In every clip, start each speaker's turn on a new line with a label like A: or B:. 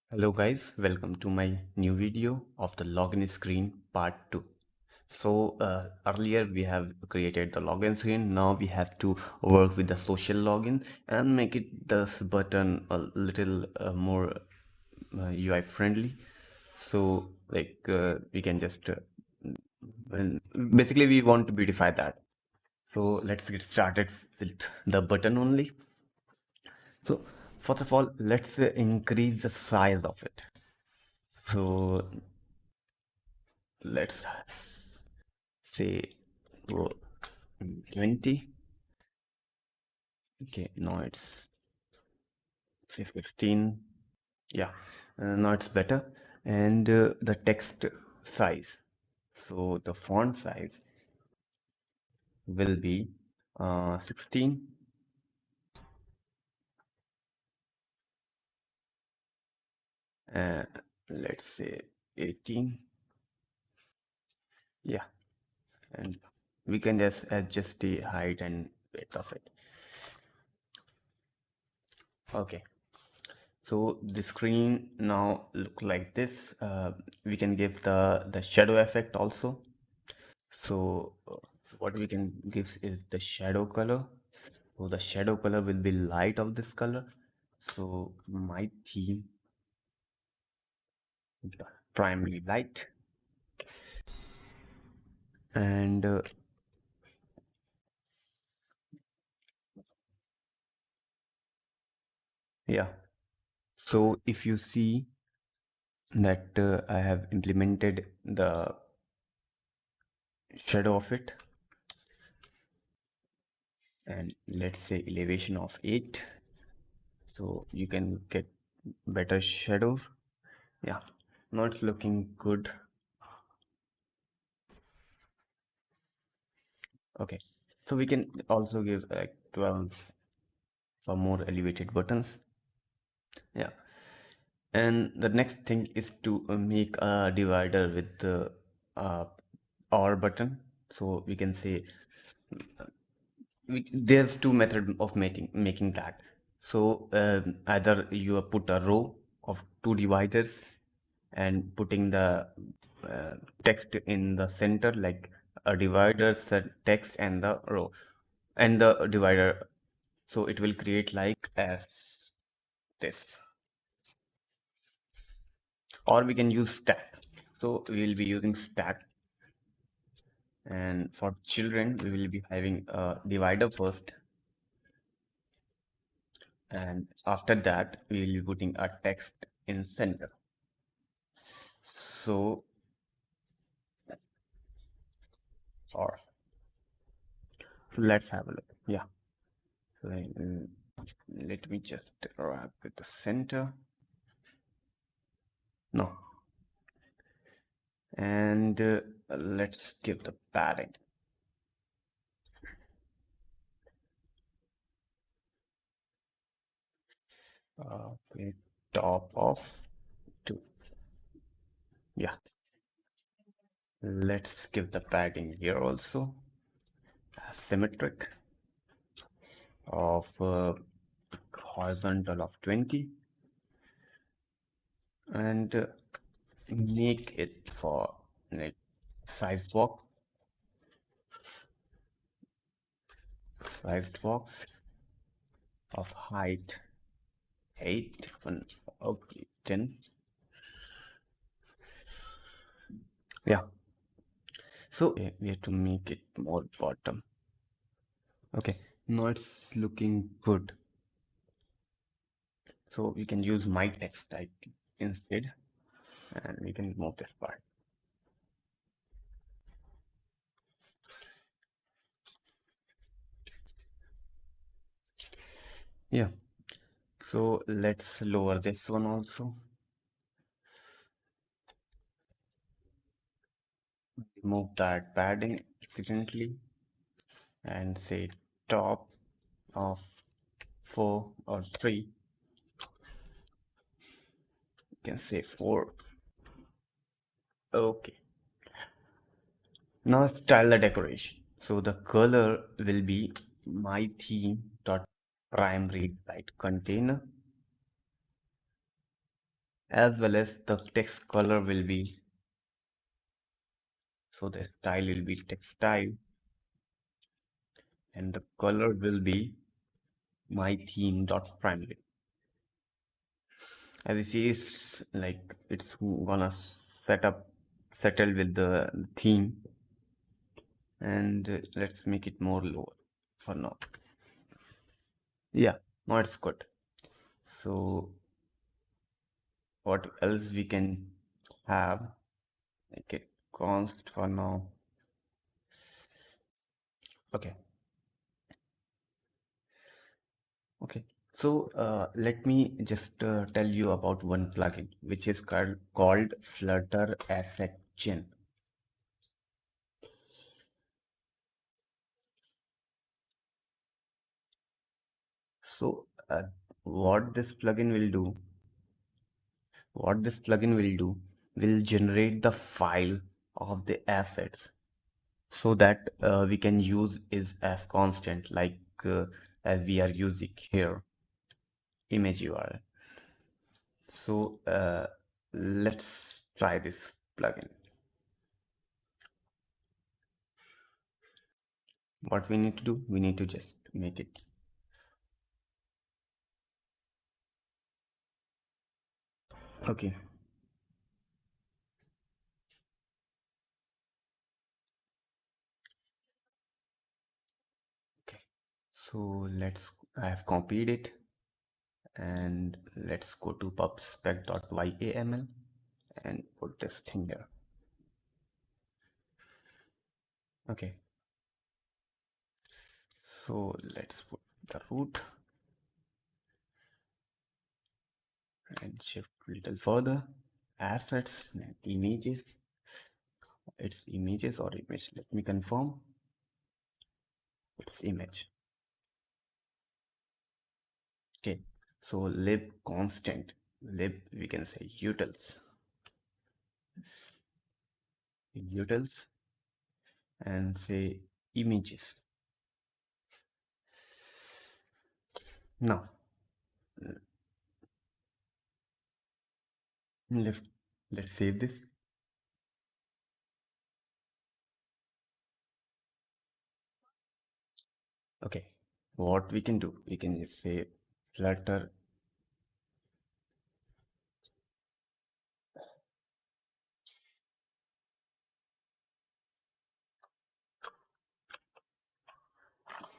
A: Hello guys, welcome to my new video of the login screen part 2. Earlier we have created the login screen. Now we have to work with the social login and make it this button a little more UI friendly. We can just well, basically we want to beautify that. So let's get started with the button only. So first of all, let's increase the size of it. So let's say oh, 20. Okay, now it's say 15. Yeah, now it's better. And the text size, so the font size will be 16. uh, let's say 18. Yeah, and we can just adjust the height and width of it. Okay, so the screen now look like this. We can give the shadow effect also. So what we can give is the shadow color. So the shadow color will be light of this color. So my theme, the primary light, and yeah. So if you see that I have implemented the shadow of it, and let's say elevation of 8, so you can get better shadows. Yeah, now it's looking good. Okay, so we can also give like 12 for more elevated buttons. Yeah, and the next thing is to make a divider with the uh, or button. So we can say there's two methods of making that. So either you put a row of two dividers and putting the text in the center, like a divider set text and the row and the divider, so it will create like as this. Or we can use stack. So we will be using stack, and for children we will be having a divider first, and after that we will be putting a text in center. So or so let's have a look. Yeah, so let me just wrap with the center. No, and let's give the padding. Okay, top of 2. Yeah, let's give the padding here also symmetric of horizontal of 20, and make it for like sized box of height 8 and okay 10. Yeah, so we have to make it more bottom. Okay, now it's looking good. So we can use my text type instead, and we can remove this part. Yeah, so let's lower this one also. Remove that padding accidentally and say top of 4 or 3. You can say 4. Okay, now style the decoration. So the color will be my theme dot primary light container, as well as the text color will be, so the style will be text style and the color will be my theme dot primary. As you see, it's like it's gonna settle with the theme, and let's make it more lower for now. Yeah, now it's good. So what else we can have? Make it const for now. Okay. Okay. So let me just tell you about one plugin which is called Flutter Asset Gen. So what this plugin will do, what this plugin will do, will generate the file of the assets so that we can use is as constant like as we are using here image URL. So let's try this plugin. What we need to do, we need to just make it. Okay. Okay. So I have copied it and let's go to pubspec.yaml and put this thing there. Okay. So let's put the root and shift a little further. Assets and images. It's images or image. Let me confirm. It's image. Okay. So lib constant. Lib we can say utils. Utils and say images. Now left. Let's save this. Okay. What we can do, we can just say flutter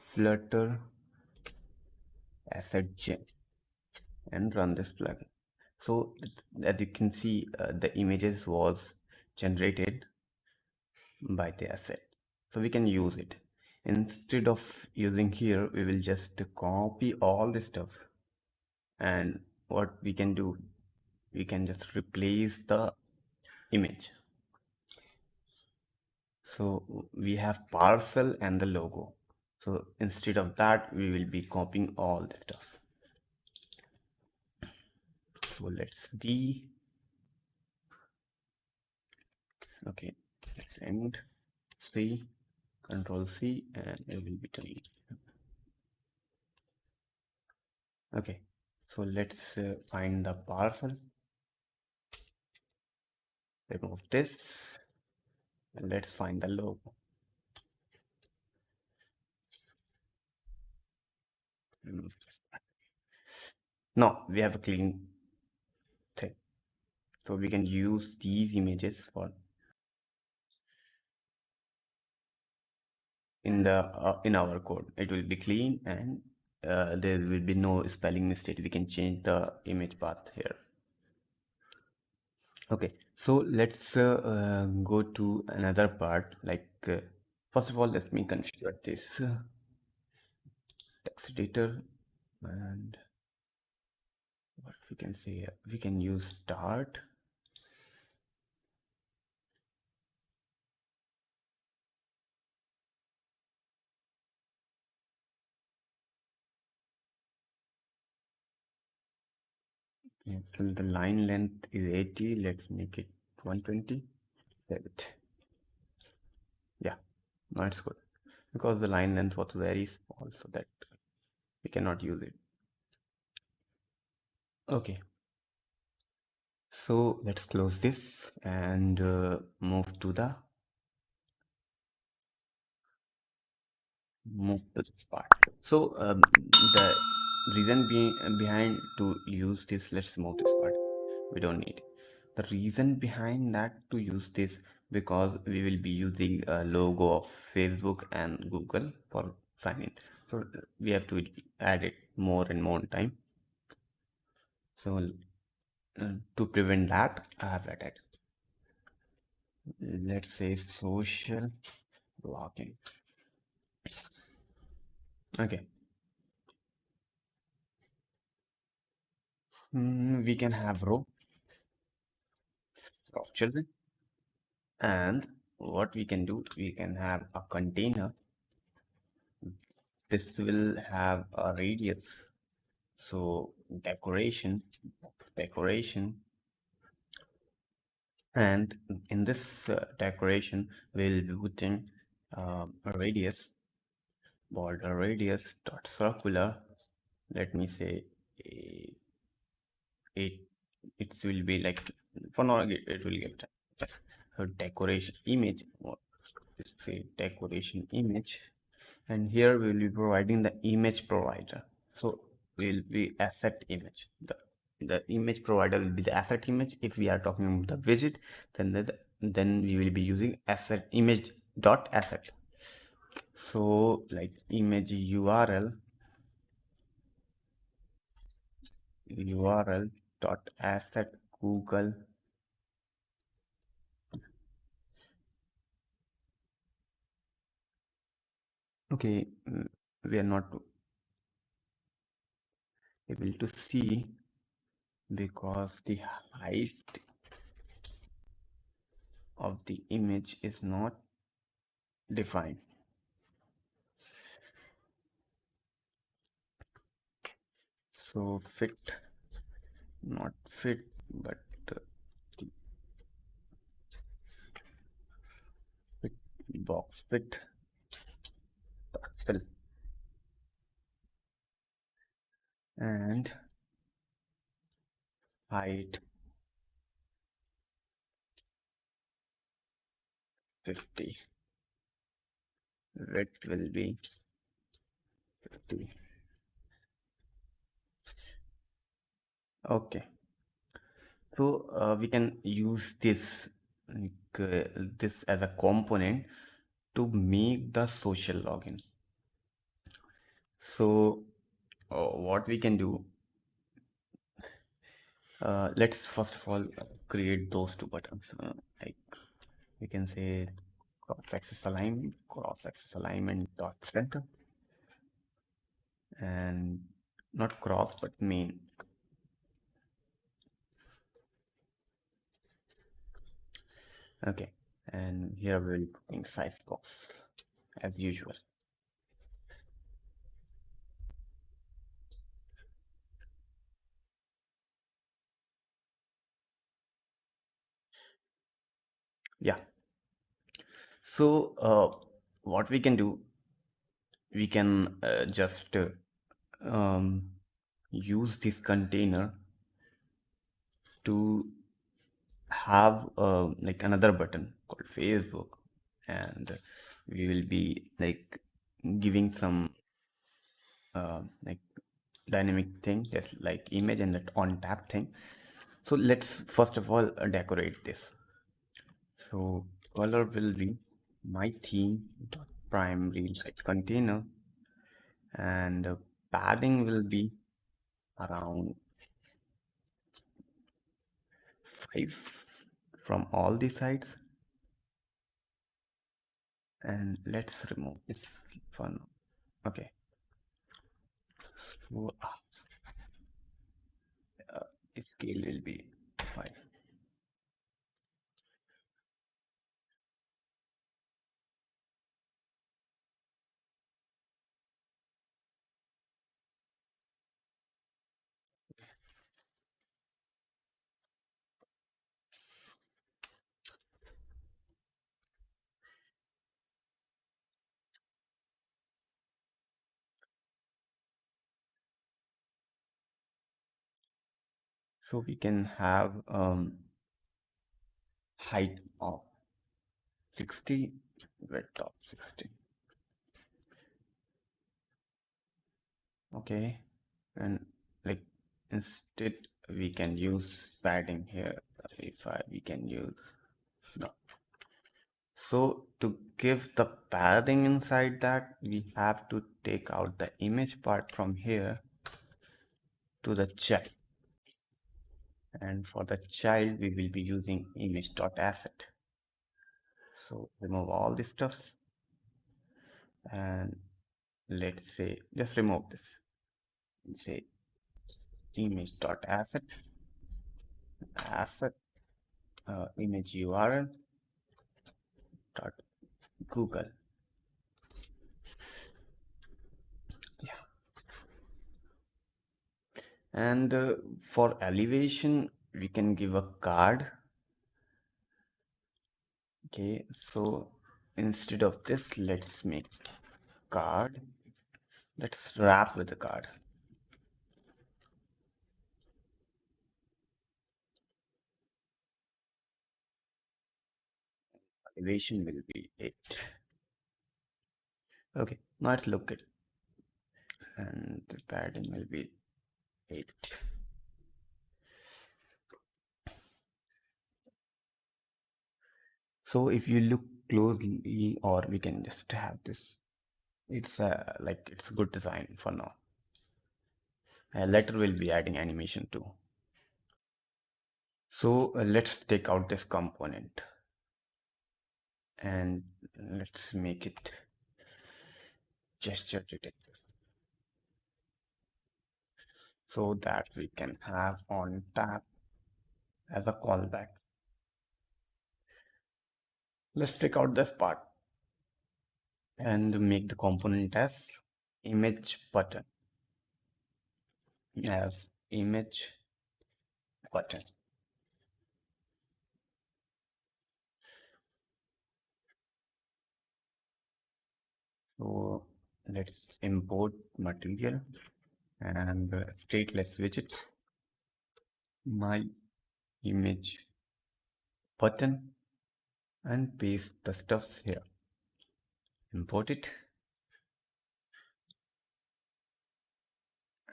A: flutter asset gen and run this plugin. So as you can see, the images was generated by the asset. So we can use it. Instead of using here, we will just copy all the stuff. And what we can do, we can just replace the image. So we have parcel and the logo. So instead of that, we will be copying all the stuff. So let's okay, let's end C, control C, and it will be delete. Okay, so let's find the parcel, remove this, and let's find the logo. Remove this. Now we have a clean thing. So we can use these images for in our code. It will be clean and there will be no spelling mistake. We can change the image path here. Okay, so let's go to another part. Like first of all, let me configure this text editor, and what we can say, we can use start. Yeah, so the line length is 80. Let's make it 120. Save it. Yeah, no, it's good because the line length was very small, so that we cannot use it. Okay, So let's close this and move to this part. So the reason behind to use this, let's move this part. We don't need the reason behind that to use this, because we will be using a logo of Facebook and Google for signing. So we have to add it more and more time. So to prevent that, I have added, let's say, social blogging. Okay. We can have row of children, and what we can do, we can have a container. This will have a radius, so decoration, and in this decoration we'll be putting a radius, border radius dot circular. Let me say a, it it will be like, for now it will get a decoration image, or let's say decoration image, and here we will be providing the image provider. So will be asset image. The image provider will be the asset image. If we are talking about the widget, then we will be using asset image dot asset. So like image url dot asset google. Okay, we are not able to see because the height of the image is not defined. So fit, not fit, but the fit box fit dot fill, and height 50, width will be 50. Okay, so we can use this as a component to make the social login. So what we can do, let's first of all create those two buttons. Like we can say cross axis alignment dot center, and not cross but main. Okay, and here we'll be putting size box as usual. Yeah, so what we can do, we can just um, use this container to have like another button called Facebook, and we will be like giving some like dynamic thing, just like image and that on tap thing. So let's first of all decorate this. So color will be my theme dot primary like container, and padding will be around 5 from all the sides, and let's remove this for now. Okay, so scale will be 5. So we can have height of 60, width of 60. Okay, and like instead we can use padding here. If we can use no. So to give the padding inside that, we have to take out the image part from here to the child. And for the child, we will be using image.asset. So remove all this stuff and let's say just remove this. Say image.asset, asset, image URL dot Google. Yeah. And for elevation, we can give a card. Okay, so instead of this, let's make card. Let's wrap with the card. Elevation will be 8. Okay, now let's look at, and the padding will be 8. So if you look closely, or we can just have this, it's like it's a good design for now. Later we'll be adding animation too. So let's take out this component and let's make it gesture detector so that we can have on tap as a callback. Let's take out this part and make the component as image button, as image button. So let's import material and stateless widget, my image button, and paste the stuff here. Import it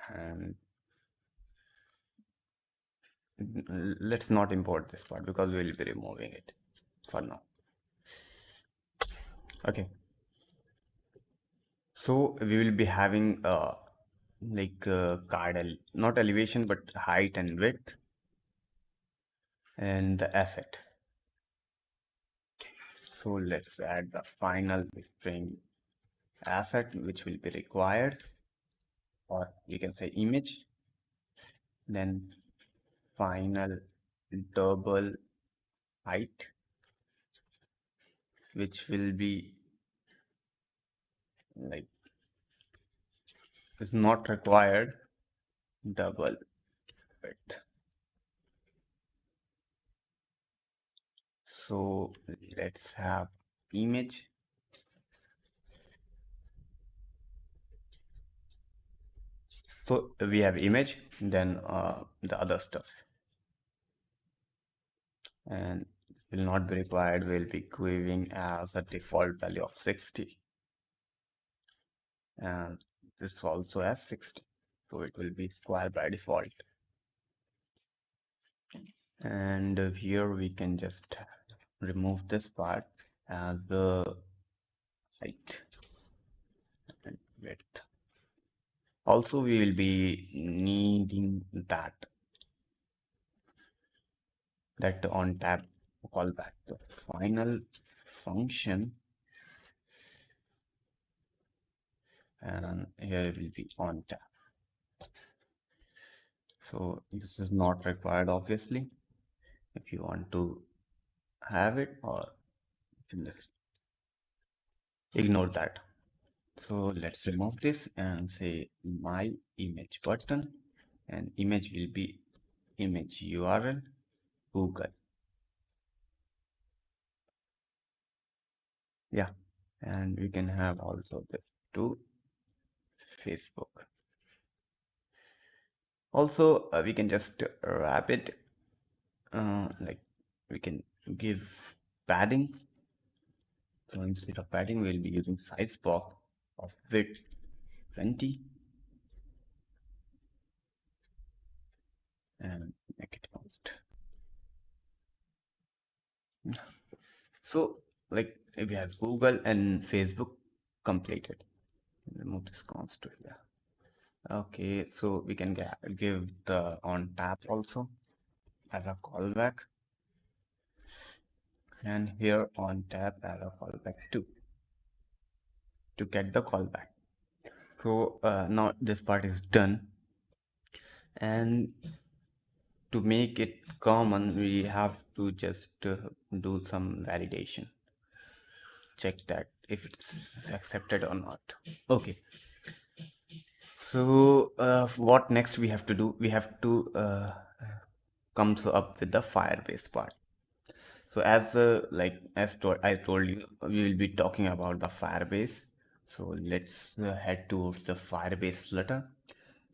A: and let's not import this part because we will be removing it for now. Okay, so we will be having card not elevation but height and width and the asset. So let's add the final string asset which will be required, or you can say image, then final double height which will be like is not required, double width. So let's have image, so we have image, then the other stuff, and this will not be required. We'll be giving as a default value of 60 and this also as 60, so it will be square by default. And here we can just remove this part as the height and width. Also we will be needing that on tab callback, the final function, and here it will be on tab. So this is not required obviously. If you want to have it, or you can just ignore that. So let's remove this and say my image button, and image will be image URL Google. Yeah, and we can have also this to Facebook. Also, we can just wrap it, like we can give padding. So instead of padding, we'll be using size box of width 20 and make it const. So like if we have Google and Facebook completed, remove this const to here. Okay, so we can give the on tap also as a callback, and here on tap as a callback too to get the callback. So now this part is done, and to make it common, we have to just do some validation, check that if it's accepted or not. Okay, so what next we have to do? We have to comes up with the firebase part. So as I told you, we will be talking about the firebase. So let's head towards the firebase flutter.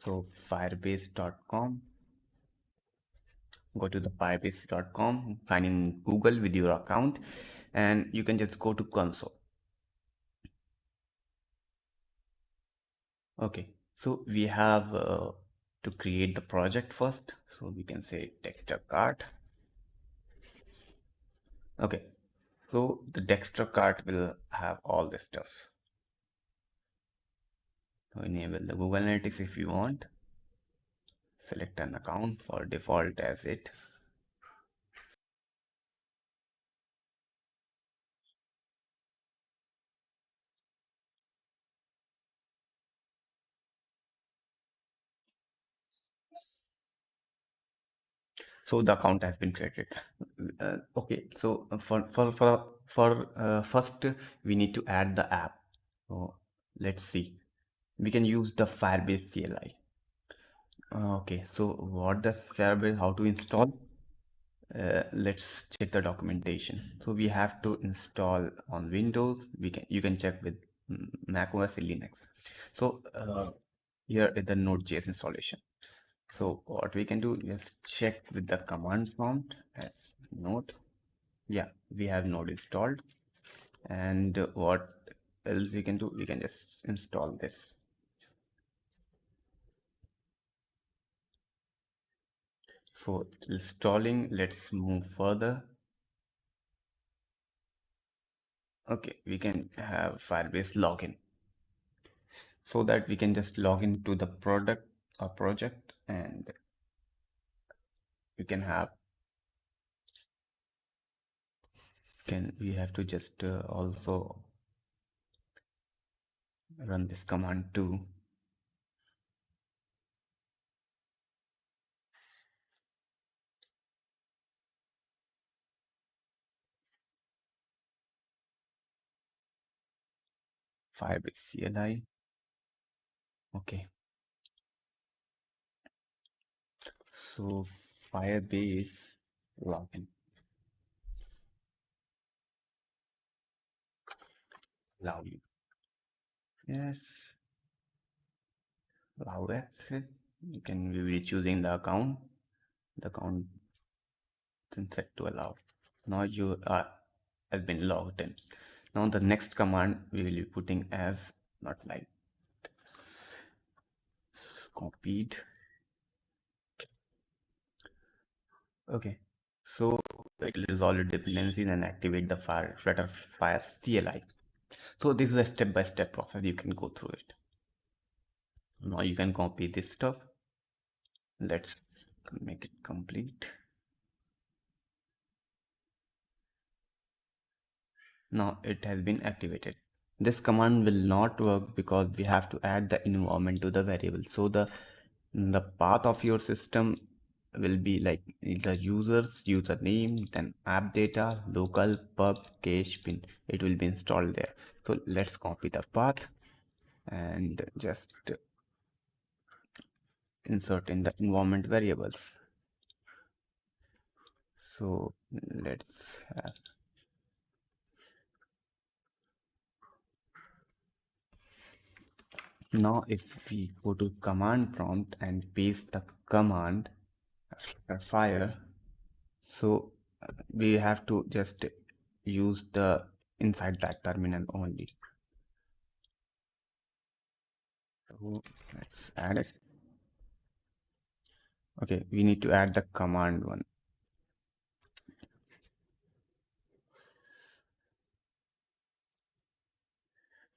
A: So firebase.com, go to the firebase.com, sign in Google with your account, and you can just go to console. Okay, so we have to create the project first. So we can say texture cart. Okay, so the texture cart will have all this stuff. So enable the Google Analytics if you want. Select an account for default as it. So the account has been created. Okay, so for first we need to add the app. So let's see. We can use the Firebase CLI. Okay, so what does Firebase, how to install? Let's check the documentation. So we have to install on Windows. You can check with Mac OS and Linux. So here is the Node.js installation. So what we can do is check with the command prompt as node. Yeah, we have node installed. And what else we can do? We can just install this. So installing, let's move further. Okay, we can have Firebase login so that we can just log into the product or project, and we can have we have to just also run this command too. Firebase CLI. Okay, so Firebase login. Allow you. Yes, allow access. You can be choosing the account. The account then set to allow. Now you are has been logged in. Now the next command we will be putting as not like this. Copied. Okay, so it will resolve the dependencies and activate the Flutter Fire CLI. So this is a step-by-step process. You can go through it. Now you can copy this stuff. Let's make it complete. Now it has been activated. This command will not work because we have to add the environment to the variable. So the path of your system will be like the user's username, then app data, local, pub, cache, pin. It will be installed there. So let's copy the path and just insert in the environment variables. So let's have Now if we go to command prompt and paste the command fire, so we have to just use the inside that terminal only. So let's add it. Okay, we need to add the command one.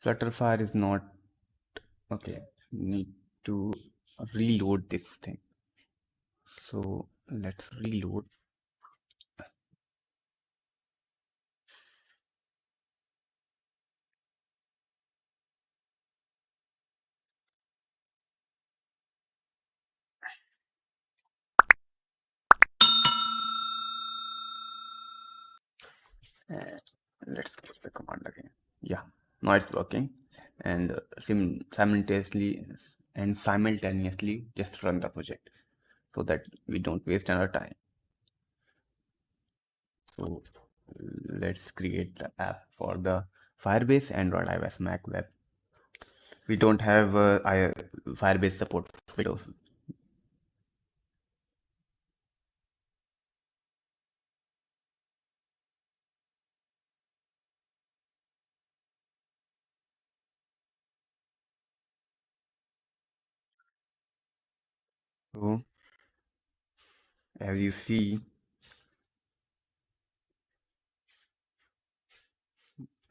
A: Flutterfire is not okay. Need to reload this thing. So let's reload. Let's put the command again. Yeah, now it's working, and simultaneously just run the project so that we don't waste our time. So let's create the app for the Firebase Android iOS Mac web. We don't have Firebase support for Windows. So as you see,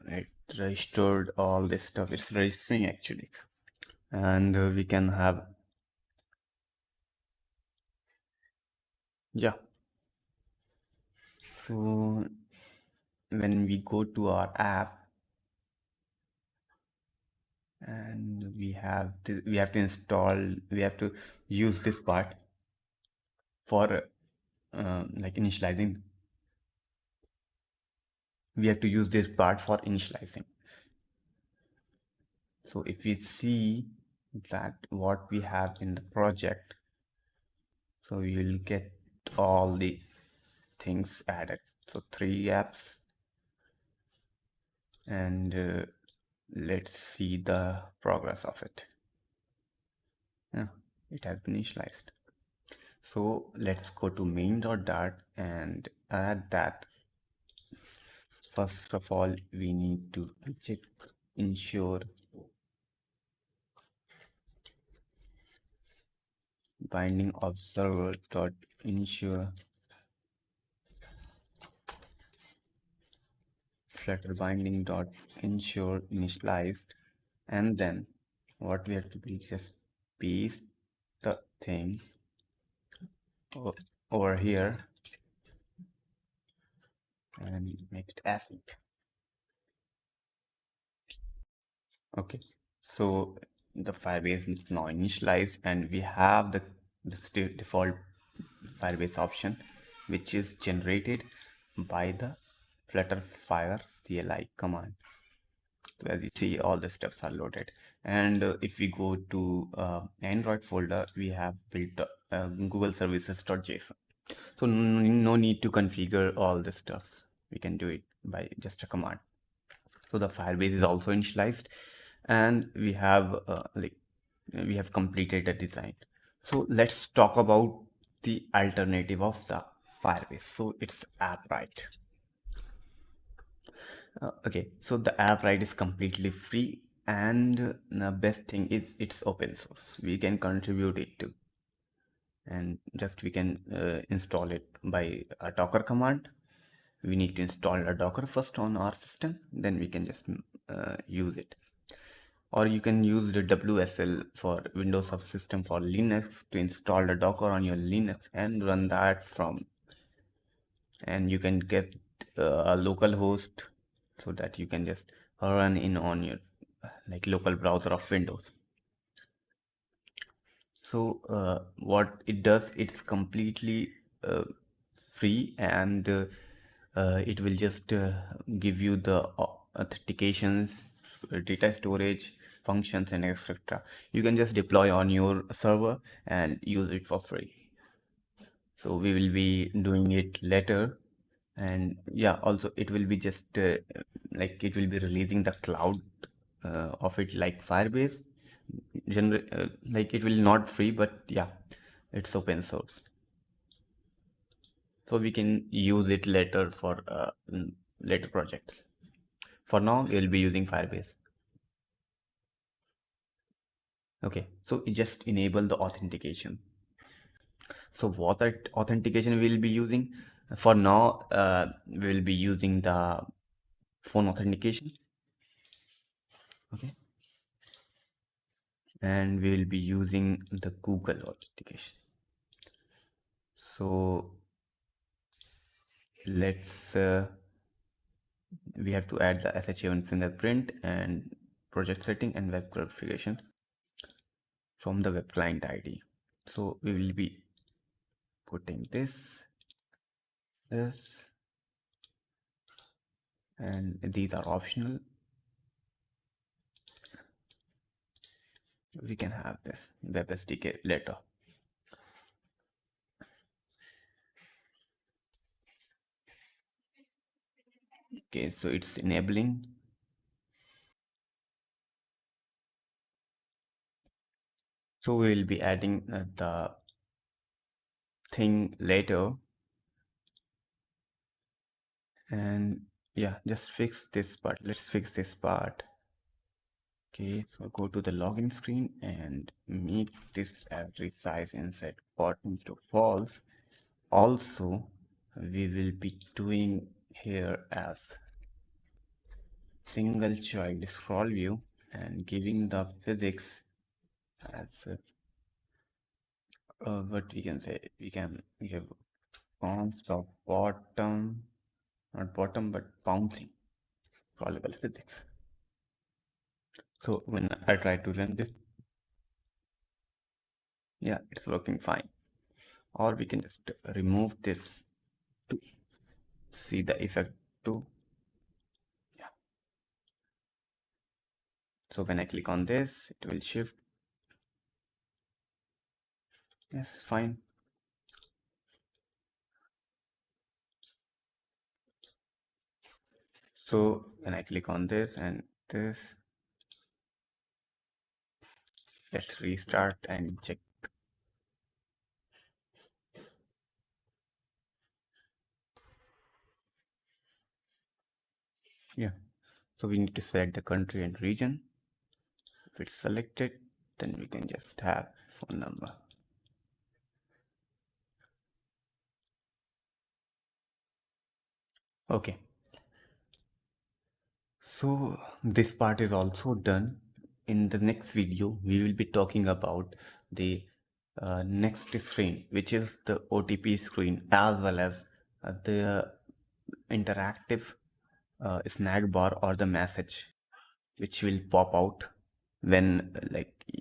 A: it restored all this stuff. It's registering actually, and we can have, yeah. So when we go to our app and we have to install, we have to use this part for like initializing. We have to use this part for initializing. So if we see that what we have in the project, so we will get all the things added. So 3 apps, and let's see the progress of it. Yeah, it has been initialized. So let's go to main.dart and add that. First of all, we need to check ensure binding observer dot ensure flutter binding dot ensure initialized, and then what we have to do is just paste the thing over here and make it async. Okay, so the Firebase is now initialized, and we have the default Firebase option, which is generated by the Flutterfire CLI command. So as you see, all the steps are loaded. And if we go to Android folder, we have built Google services.json. So no need to configure all the stuff. We can do it by just a command. So the Firebase is also initialized, and we have completed the design. So let's talk about the alternative of the Firebase. So it's AppWrite. Okay, so the AppWrite is completely free, and the best thing is it's open source. We can contribute it to, and just we can install it by a Docker command. We need to install a Docker first on our system, then we can just use it. Or you can use the WSL for Windows subsystem for Linux to install the Docker on your Linux and run that from, and you can get a local host so that you can just run in on your like local browser of Windows. So what it does, it's completely free, and it will just give you the authentications, data storage, functions, and etc. You can just deploy on your server and use it for free. So we will be doing it later, and yeah, also it will be just like it will be releasing the cloud of it like Firebase. generate like it will not free, but yeah, it's open source, so we can use it later for later projects. For now, we'll be using Firebase. Okay, so we just enable the authentication. So what that authentication we'll be using? For now, we'll be using the phone authentication. Okay, and we will be using the Google authentication. So let's we have to add the SH7 fingerprint and project setting and web verification from the web client ID. So we will be putting this, and these are optional. We can have this web SDK later. Okay, so it's enabling. So we will be adding the thing later, and yeah, just fix this part. Let's fix this part. Okay, so go to the login screen and make this average size and set bottom to false. Also, we will be doing here as single child scroll view and giving the physics as what we can say. We can give const of bottom, not bottom, but bouncing callable physics. So when I try to run this, yeah, it's working fine. Or we can just remove this to see the effect too. Yeah. So when I click on this, it will shift. Yes, fine. So when I click on this and this, let's restart and check. Yeah. So we need to select the country and region. If it's selected, then we can just have phone number. Okay. So this part is also done. In the next video, we will be talking about the next screen, which is the OTP screen, as well as the interactive snack bar or the message which will pop out when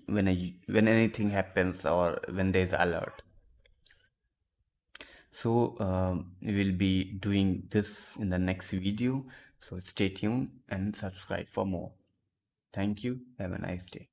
A: when anything happens or when there is alert. So we will be doing this in the next video, so stay tuned and subscribe for more. Thank you. Have a nice day.